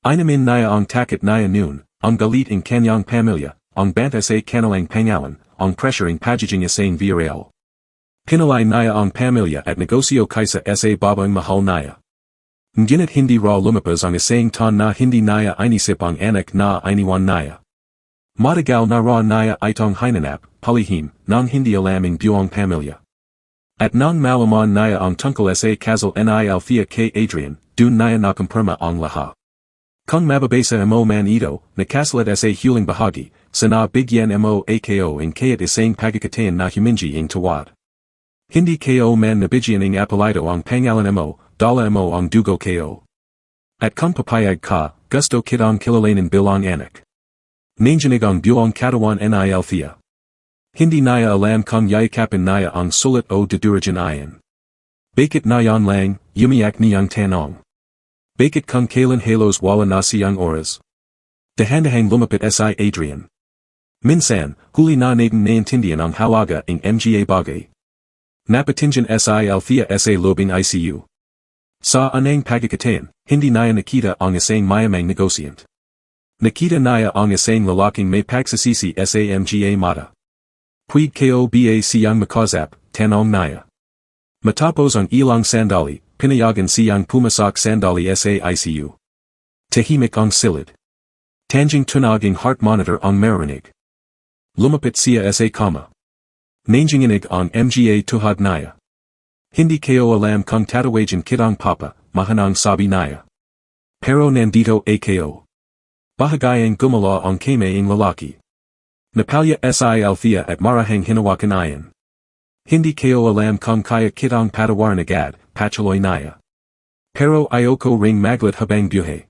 Inamin niya ang takot niya noon, ang galit in kanyang pamilya, ang banta sa kanilang pangalan, ang pressure in pagiging isang Villarreal. Pinalay niya ang pamilya at negosyo kaysa sa babang mahal niya. Ngunit hindi raw lumapas ang isang taon na hindi niya inisip ang anak na iniwan niya. Matagal na raw niya itong hinanap, palihim, nang hindi alam ang buong pamilya. At nang malaman niya ang tungkol sa kasal ni Althea kay Adrian, dun niya nakumpirma ang lahat. Kung mababasa mo man ito, nakasalat sa huling bahagi, sana bigyan mo ako in kayat isang pagkakataon na humingi ang tawad. Hindi ko man nabigyan ng apelido ang pangalan mo, dala mo ang dugo ko. At kung papayag ka, gusto kitang kilalanin bilang anak. Nanginig ang buong katawan ni Althea. Hindi niya alam kung yayakapin niya ang sulat o dudurajan ayon. Bakit nayon lang, umiyak niyang tanong. Bakit kung kailan halos wala na siyang oras? Dahan-dahang lumapit si Adrian. Minsan, huli na natin naintindihan ang halaga ng mga bagay. Napatingin si Althea sa lobing ICU. Sa anang pagkakataon, hindi niya nakita ang isang mayamang negosyant. Nakita niya ang isang lalaking may pagsasisi sa mga mata. Puig ko ba siyang makazap, tanong niya. Matapos ang ilang sandali, pinayagan siyang pumasok sandali sa ICU. Tahimik ang silid. Tanging tunog ang heart monitor ang marinig. Lumapit siya sa kama. Nanginginig ang mga tuhod niya. Hindi ko alam kung tatawagan kitang papa, mahanang sabi niya. Pero nandito ako. Bahagayang gumala ang kamay ng lalaki. Napalya si Althea at marahang hinawakan ayon. Hindi ko alam kung kaya kitang patawaran agad, patuloy niya. Pero ayoko ring maglit habang buhay.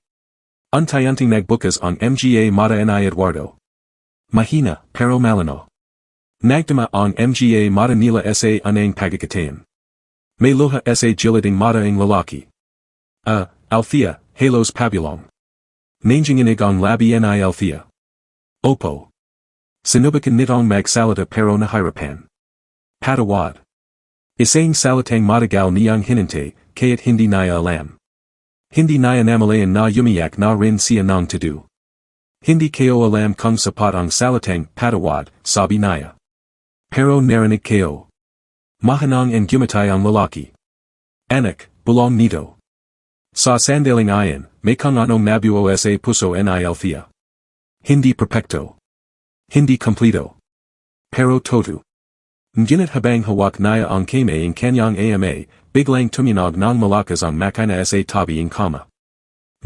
Untayanting nagbukas ang mga mata ni Eduardo. Mahina, pero malino. Nagdama ang mga mata nila sa anang pagkakataon. May luha sa gilid ng mata ng lalaki. Althea, halos pabulong. Nanginginig ang labi ni Althea. Opo. Sinubukan nitong magsalita pero nahirapan. Patawad. Isang salitang matagal niyang hinintay, kaya't hindi niya alam. Hindi niya namalayan na umiyak na rin siya nang tudu. Hindi ko alam kung sapat ang salitang patawad, sabi niya. Pero narinig ko. Mahanang ang gumatay ang lalaki. Anak, bulong nito. Sa sandaling ayon, may kung anong nabuo sa puso ni Althea. Hindi perfecto. Hindi kompleto. Pero todo. Ngunit habang hawak niya ang kamay ng kanyang ama, biglang tuminog ng malakas ang makina sa tabi ng kama.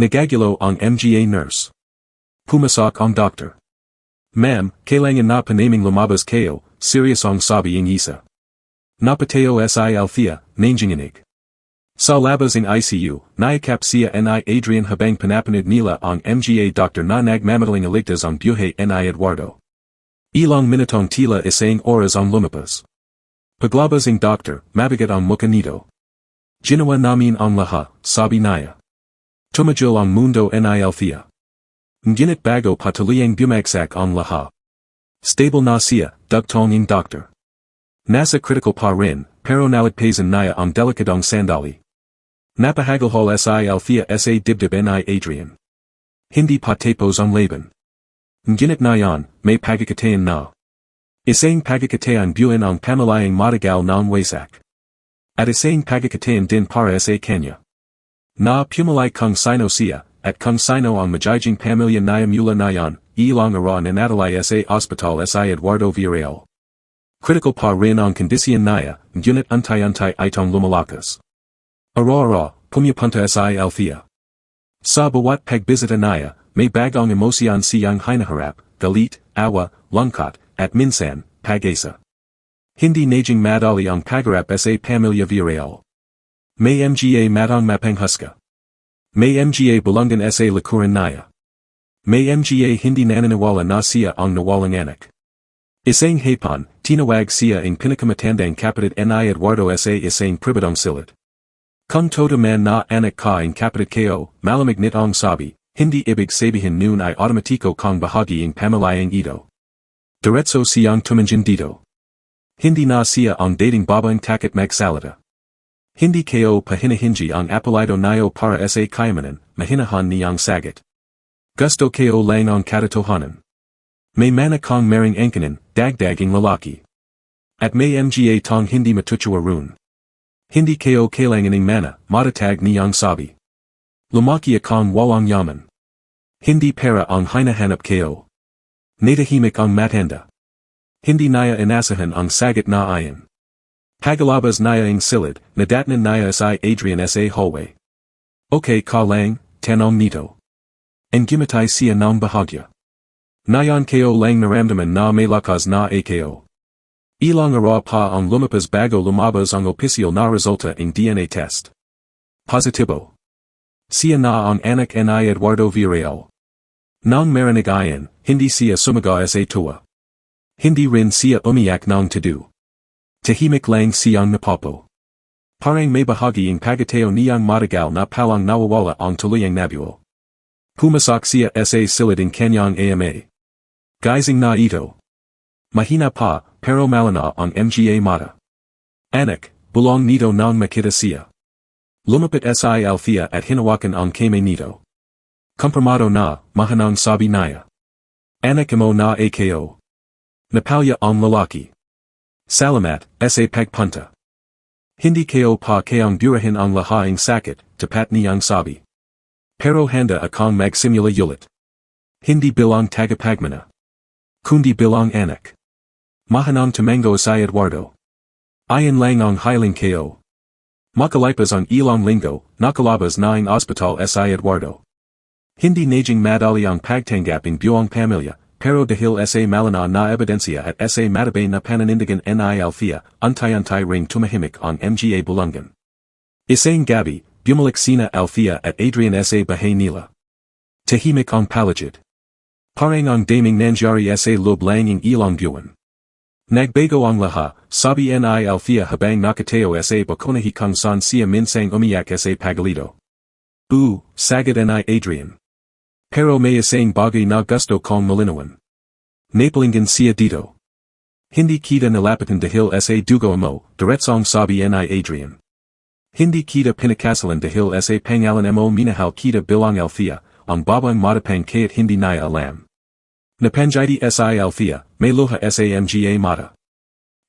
Nagagulo ang mga nurse. Pumasok ang doctor. Ma'am, kailangan na panaming lumabas kayo, serious ang sabi ng isa. Napateo si Althea, nanginginig. Sa labas ng ICU, nayakap siya ni Adrian habang pinapanood nila ang mga doktor na nagmamadaling iligtas ang buhay ni Eduardo. Ilang minutong tila isang oras ang lumipas. Paglabas ng doktor, mabigat ang mukha nito. Ginawa namin ang lahat, sabi niya. Tumajil ang mundo ni Althea. Ngunit bago patuluyang bumagsak ang lahat. Stable na siya, dugtong ng doktor. Nasa critical pa rin, pero nalagpasan niya ang delikadong sandali. Napahagalhol si Althea sa dibdib ni Adrian. Hindi pa tapos ang laban. Ngunit ngayon, may pagkakataon na. Isang pagkakataon buuin ang pamalayang matagal ng wasak. At isang pagkakataon din para sa kanya. Na pumalay kung sino siya, at kung sino ang magiging pamilya niya mula ngayon, ilang araw nanatili sa ospital si Eduardo Villarreal. Critical pa rin ang kondisyon niya, ngunit antay-antay itong lumalakas. Araw-araw, pumapunta si Althea. Sa bawat pagbisita niya, may bagong emosyon siyang hinaharap, galit, awa, lungkot, at minsan, pag-asa. Hindi naging madali ang pagharap sa pamilya Villarreal. May mga matang mapanghuska. May mga bulungan sa likuran niya. May mga hindi naniniwala na siya ang nawalang anak. Isang hapon, tinawag siya ang pinakamatandang kapatid ni Eduardo sa isang pribadong silid. Kung todo man na anak ka ang kapatid ko, malamig nitong sabi, hindi ibig sabihin nun ay automatiko kong bahagi ang pamalayang ito. Diretso siyang tumingin dito. Hindi na siya ang dating babaeng takot magsalita. Hindi ko pahinahingi ang apelido niyo para sa kayamanan, mahinahan niyang sagot. Gusto ko lang ang katotohanan. May mana kong maring angkanin, dagdaging lalaki. At may mga tong hindi matutuwa run. Hindi ko kailangan ng mana, matatag niyang sabi. Lumaki akong walang yaman. Hindi pera ang hinahanap ko. Natahimik ang matanda. Hindi niya inasahan ang sagot na ayon. Pagalabas niya ang silid, nadatnan niya si Adrian sa hallway. Okay ka lang, tanong nito. Ang gimatay siya ng bahagya. Ngayon ko lang naramdaman na may lakas na ako. Ilang araw pa ang lumipas bago lumabas ang opisyal na resulta ng DNA test. Positibo. Siya na ang anak ni Eduardo Villarreal. Nang marinig ayon, hindi siya sumaga sa tuwa. Hindi rin siya umiyak ng tudu. Tahimik lang siyang napopo. Parang may bahagi ang pagateo niyang matagal na palang nawawala ang tuluyang nabuo. Pumasak siya sa silid ng kanyang ama. Gizing na ito. Mahina pa, pero malana ang mga mata. Anak, bulong nito nang makita siya. Lumapit si Althea at hinawakan ang kamay nito. Kompirmado na, mahanang sabi niya. Anak mo na ako. Napalya ang lalaki. Salamat, sa pagpunta. Hindi ko pa kayang burahin ang lahaing sakit, tapat niyang sabi. Pero handa akong magsimula ulit. Hindi bilang tagapagmana. Kundi bilang anak. Mahanang tumango si Eduardo. Ayon lang ang hiling ko. Makalipas ang ilang linggo, nakalabas na ang ospital si Eduardo. Hindi naging madali ang pagtanggap ng buong pamilya, pero dahil sa malana na ebidensya at sa matabay na pananindigan ni Althea, antay-antay ring tumahimik ang mga bulungan. Isang gabi, bumalik sina Althea at Adrian sa bahay nila. Tahimik ang paligid. Parang ang daming nangyari sa loob lang ng ilang buwan. Nagbago ang lahat, sabi ni Althea habang nakatayo sa bakonahi kung saan siya minsang umiyak sa pagalito. Sagad ni Adrian. Pero may isang bagay na gusto kong malinawan. Napalinggan siya dito. Hindi kita nalapatan dahil sa dugo mo, diretsong sabi ni Adrian. Hindi kita pinakasalan dahil sa pangalan mo minahal kita bilang Althea, ang babang matapang kaya't hindi niya alam. Napanjiti si Althea, may luha sa mga mata.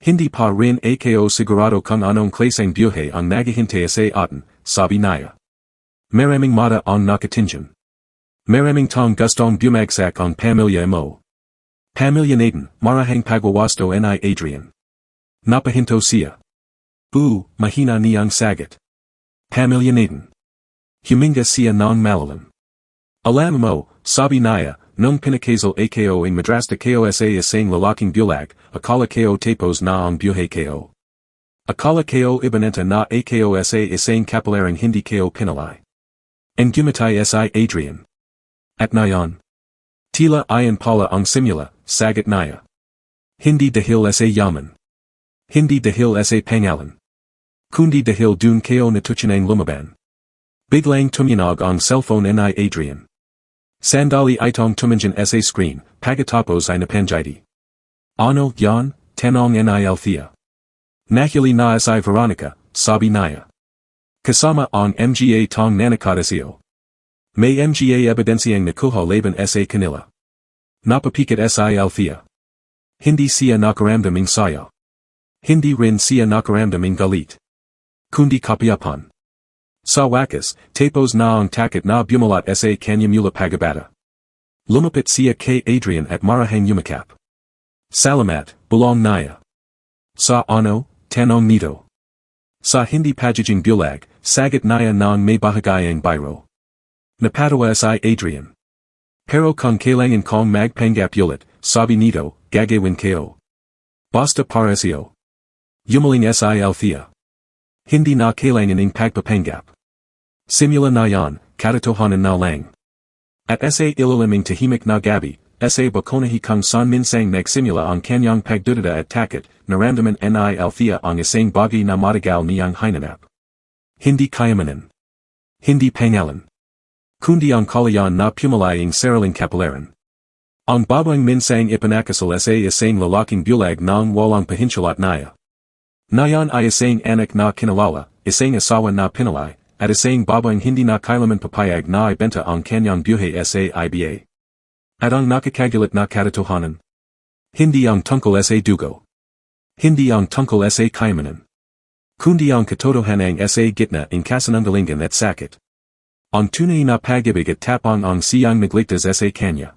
Hindi pa rin ako sigurado kung anong klaseng buhay ang naghihintay sa atin, sabi niya. Maraming mata ang nakatingin. Maraming tong gustong bumagsak ang pamilya mo. Pamilya natin, marahang pagwawasto ni Adrian. Napahinto siya. Mahina niyang sagot. Pamilya natin. Huminga siya ng malalim. Alam mo, sabi niya, nung pinakasal ako ang Madrasta ko sa isang Lalaking Bulag, akala ko tapos na ang buhay ko. Akala ko ibanenta na ako sa isang kapilarang hindi ko pinalay. En gumatay si Adrian. At nayon. Tila ayan pala ang simula, sagat naya. Hindi dahil sa yaman. Hindi dahil sa pangalan. Kundi dahil dun ko natutunang lumaban. Biglang tuminog ang cellphone ni Adrian. Sandali itong tumanjan sa screen, pagkatapos ay napanjiti. Ano yan, tanong ni Althea. Nahili na si Veronica, sabi niya. Kasama ang mga tong Nakakagulat. May mga ebidensyang nakuha laban sa kanila. Napapikat si Althea. Hindi siya nakaramdaming saya. Hindi rin siya nakaramdaming galit. Kundi kapiyapan. Sa wakas, tapos na ang takot na bumulat sa kanya mula pagabata. Lumapit siya kay Adrian at marahang yumakap. Salamat, bulong niya. Sa ano, tanong nito. Sa hindi pagiging bulag, sagat niya ng may bahagayang biro. Napatawa si Adrian. Pero kung kailangan kong magpanggap ulit, sabi nito, gagawin ko. Basta para siyo. Yumaling si Althea. Hindi na kailangan ng pagpapanggap. Simula na yan, katotohanan na lang. At sa ilaliming tahimik na gabi, sa bakonahi kung san minsang nagsimula ang kanyang pagdududa at takot, naramdaman ni Althea ang isang bagay na matagal niyang hinanap. Hindi kayamanan. Hindi pangalan. Kundi ang kalayan na pumalayang sariling kapalaran. Ang babaeng minsang ipinakasal sa isang lalaking bulag ng walang pahinsulat niya. Nayan ay isang anak na kinalala, isang asawa na pinalay, at isang babaeng hindi na kailaman papayag na ibenta ang kanyang buhay sa iba. At ang nakakagulat na katotohanan. Hindi ang tungkol sa dugo. Hindi ang tungkol sa kayamanan. Kundi ang katotohanan sa gitna ng kasinungalingan at sakit. Ang tunay na pag-ibig at tapang ang siyang nagligtas sa kanya.